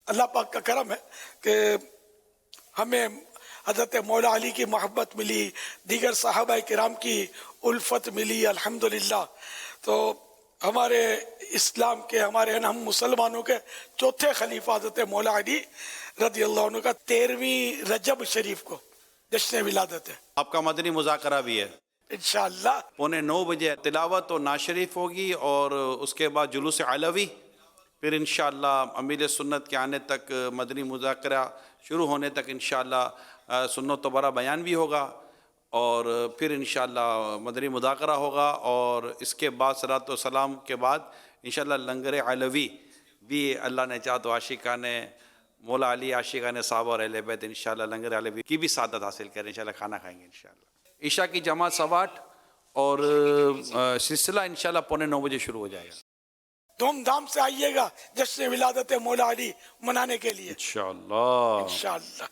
اللہ پاک کا کرم ہے کہ ہمیں حضرت مولا علی کی محبت ملی، دیگر صحابہ کرام کی الفت ملی الحمدللہ. تو ہمارے اسلام کے، ہمارے ہم مسلمانوں کے چوتھے خلیفہ حضرت مولا علی رضی اللہ عنہ کا 13ویں رجب شریف کو جشن ولادت ہے. آپ کا مدنی مذاکرہ بھی ہے انشاءاللہ 9:15 بجے تلاوت اور نعت شریف ہوگی، اور اس کے بعد جلوس علوی، پھر انشاءاللہ امیر سنت کے آنے تک مدنی مذاکرہ شروع ہونے تک انشاءاللہ سنت و برا بیان بھی ہوگا، اور پھر انشاءاللہ مدنی مذاکرہ ہوگا، اور اس کے بعد صلاۃ و سلام کے بعد انشاءاللہ لنگر علوی بھی اللہ نے چاہا تو عاشقان مولا علی، عاشقان صحابہ اور اہل بیت انشاءاللہ لنگر علوی کی بھی سعادت حاصل کریں، انشاءاللہ کھانا کھائیں گے انشاءاللہ. عشاء کی جماعت 8:15 اور سلسلہ انشاءاللہ 9:15 بجے شروع ہو جائے گا. دھوم دھام سے آئیے گا جشن ولادت مولا علی منانے کے لیے انشاءاللہ. انشاءاللہ.